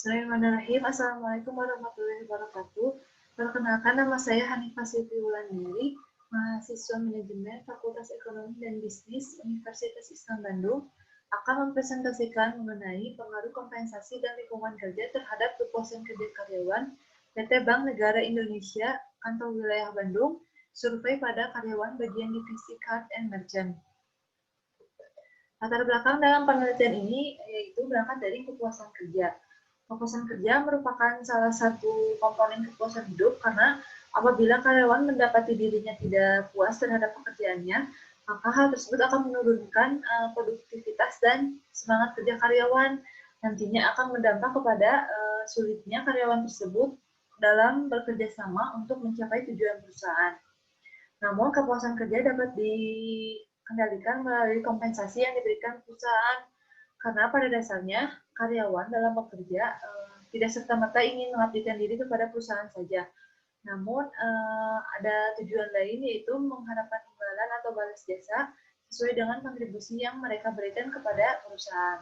Bismillahirrahmanirrahim. Assalamualaikum warahmatullahi wabarakatuh. Perkenalkan, nama saya Hanifah Siti Wulandari, mahasiswa manajemen Fakultas Ekonomi dan Bisnis Universitas Islam Bandung, akan mempresentasikan mengenai pengaruh kompensasi dan lingkungan kerja terhadap kepuasan kerja karyawan PT Bank Negara Indonesia, Kantor Wilayah Bandung, survei pada karyawan bagian divisi Card and Merchant. Latar belakang dalam penelitian ini yaitu berangkat dari kepuasan kerja. Kepuasan kerja merupakan salah satu komponen kepuasan hidup karena apabila karyawan mendapati dirinya tidak puas terhadap pekerjaannya, maka hal tersebut akan menurunkan produktivitas dan semangat kerja karyawan. Nantinya akan berdampak kepada sulitnya karyawan tersebut dalam bekerja sama untuk mencapai tujuan perusahaan. Namun, kepuasan kerja dapat dikendalikan melalui kompensasi yang diberikan perusahaan. Karena pada dasarnya, karyawan dalam bekerja tidak serta-merta ingin mengabdikan diri kepada perusahaan saja. Namun, ada tujuan lain, yaitu mengharapkan imbalan atau balas jasa sesuai dengan kontribusi yang mereka berikan kepada perusahaan.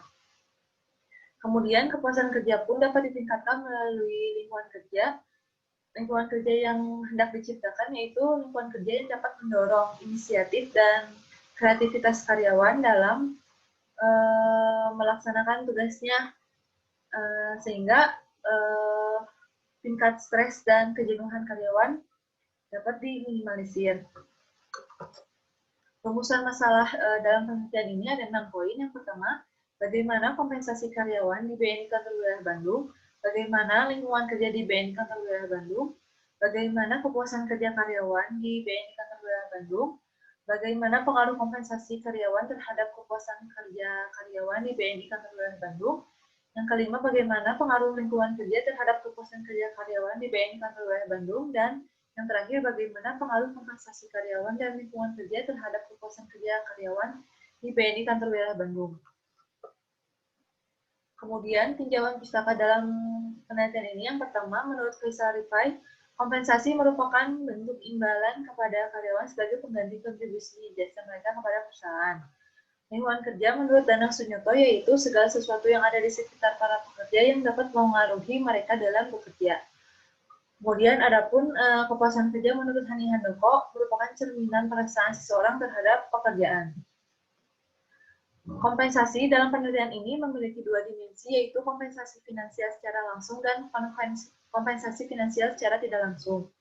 Kemudian, kepuasan kerja pun dapat ditingkatkan melalui lingkungan kerja. Lingkungan kerja yang hendak diciptakan yaitu lingkungan kerja yang dapat mendorong inisiatif dan kreativitas karyawan dalam melaksanakan tugasnya, sehingga tingkat stres dan kejenuhan karyawan dapat diminimalisir. Rumusan masalah dalam penelitian ini ada 6 poin. Yang pertama, bagaimana kompensasi karyawan di BNI Kantor Wilayah Bandung, bagaimana lingkungan kerja di BNI Kantor Wilayah Bandung, bagaimana kepuasan kerja karyawan di BNI Kantor Wilayah Bandung, bagaimana pengaruh kompensasi karyawan terhadap kepuasan kerja karyawan di BNI Kantor Wilayah Bandung. Yang kelima, bagaimana pengaruh lingkungan kerja terhadap kepuasan kerja karyawan di BNI Kantor Wilayah Bandung. Dan yang terakhir, bagaimana pengaruh kompensasi karyawan dan lingkungan kerja terhadap kepuasan kerja karyawan di BNI Kantor Wilayah Bandung. Kemudian, tinjauan pustaka dalam penelitian ini yang pertama, menurut Faisal Rifai, kompensasi merupakan bentuk imbalan kepada karyawan sebagai pengganti kontribusi jasa mereka kepada perusahaan. Lingkungan kerja menurut Danang Sunyoto yaitu segala sesuatu yang ada di sekitar para pekerja yang dapat mempengaruhi mereka dalam bekerja. Kemudian adapun kepuasan kerja menurut Hani Handoko merupakan cerminan perasaan seseorang terhadap pekerjaan. Kompensasi dalam penelitian ini memiliki dua dimensi, yaitu kompensasi finansial secara langsung dan kompensasi finansial secara tidak langsung.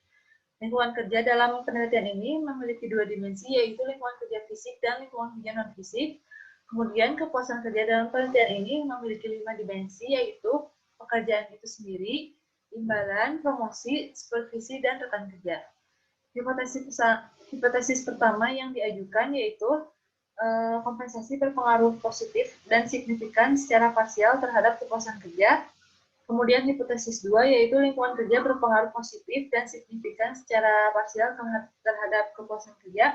Lingkungan kerja dalam penelitian ini memiliki dua dimensi, yaitu lingkungan kerja fisik dan lingkungan kerja non-fisik. Kemudian kepuasan kerja dalam penelitian ini memiliki 5 dimensi, yaitu pekerjaan itu sendiri, imbalan, promosi, supervisi, dan rekan kerja. Hipotesis pertama yang diajukan yaitu kompensasi berpengaruh positif dan signifikan secara parsial terhadap kepuasan kerja. Kemudian hipotesis 2 yaitu lingkungan kerja berpengaruh positif dan signifikan secara parsial terhadap kepuasan kerja.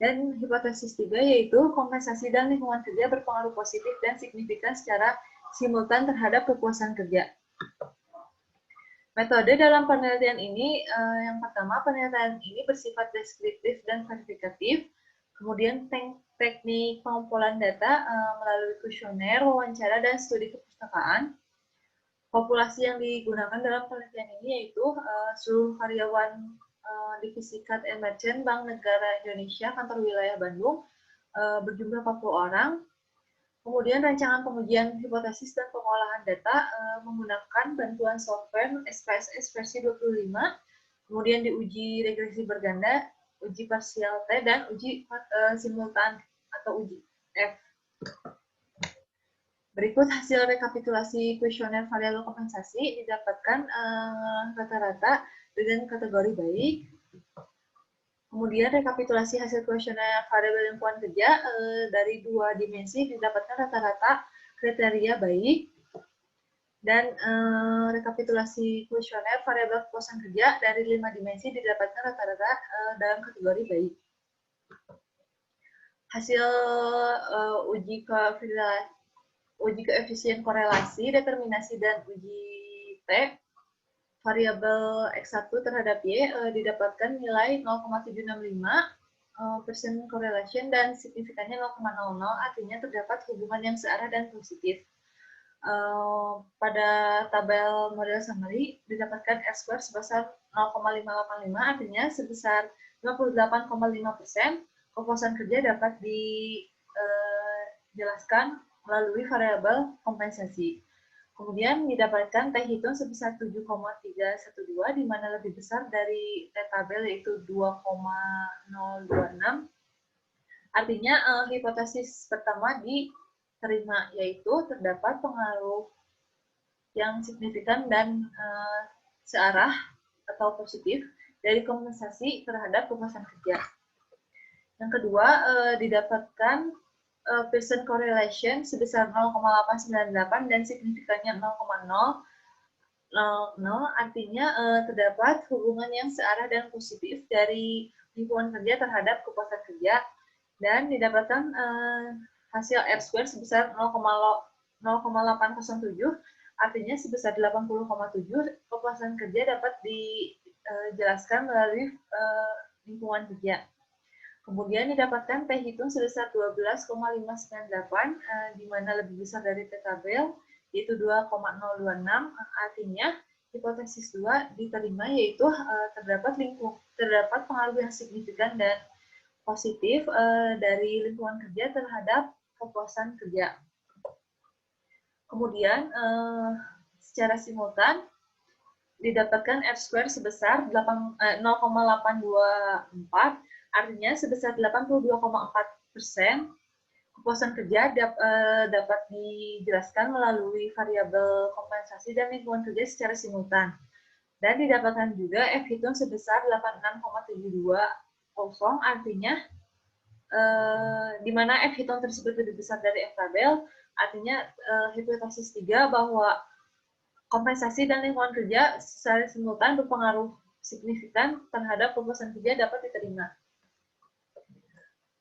Dan hipotesis 3 yaitu kompensasi dan lingkungan kerja berpengaruh positif dan signifikan secara simultan terhadap kepuasan kerja. Metode dalam penelitian ini, yang pertama, penelitian ini bersifat deskriptif dan verifikatif. Kemudian teknik pengumpulan data melalui kuesioner, wawancara, dan studi kepustakaan. Populasi yang digunakan dalam penelitian ini yaitu seluruh karyawan divisi Card and Merchant Bank Negara Indonesia Kantor Wilayah Bandung berjumlah 40 orang. Kemudian rancangan pengujian hipotesis dan pengolahan data menggunakan bantuan software SPSS versi 25, kemudian diuji regresi berganda, uji parsial T, dan uji simultan atau uji F. Berikut hasil rekapitulasi kuesioner variabel kompensasi didapatkan rata-rata dengan kategori baik. Kemudian rekapitulasi hasil kuesioner variabel lingkungan kerja dari 2 dimensi didapatkan rata-rata kriteria baik. Dan rekapitulasi kuesioner variabel kepuasan kerja dari 5 dimensi didapatkan rata-rata dalam kategori baik. Hasil uji koefisien korelasi, determinasi, dan uji T variabel X1 terhadap Y didapatkan nilai 0,765% correlation dan signifikannya 0,00, artinya terdapat hubungan yang searah dan positif. pada tabel model summary didapatkan R-square sebesar 0,585, artinya sebesar 58,5% kepuasan kerja dapat dijelaskan melalui variabel kompensasi. Kemudian didapatkan T hitung sebesar 7,312, di mana lebih besar dari T tabel yaitu 2,026. Artinya hipotesis pertama diterima, yaitu terdapat pengaruh yang signifikan dan searah atau positif dari kompensasi terhadap kepuasan kerja. Yang kedua, didapatkan Pearson correlation sebesar 0,898 dan signifikannya 0,000, artinya terdapat hubungan yang searah dan positif dari lingkungan kerja terhadap kepuasan kerja, dan didapatkan hasil R-square sebesar 0,807, artinya sebesar 80,7 kepuasan kerja dapat dijelaskan melalui lingkungan kerja. Kemudian didapatkan T hitung sebesar 12,598, di mana lebih besar dari T tabel, yaitu 2,026, artinya hipotesis 2 diterima, yaitu terdapat pengaruh yang signifikan dan positif dari lingkungan kerja terhadap kepuasan kerja. Kemudian secara simultan didapatkan R-square sebesar 0,824, artinya sebesar 82,4% kepuasan kerja dapat dijelaskan melalui variabel kompensasi dan lingkungan kerja secara simultan. Dan didapatkan juga F hitung sebesar 86,720, artinya di mana F hitung tersebut lebih besar dari F tabel, artinya hipotesis 3 bahwa kompensasi dan lingkungan kerja secara simultan berpengaruh signifikan terhadap kepuasan kerja dapat diterima.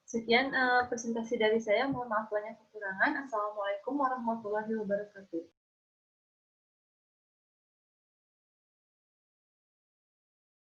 Sekian presentasi dari saya, mohon maaf banyak kekurangan. Assalamualaikum warahmatullahi wabarakatuh.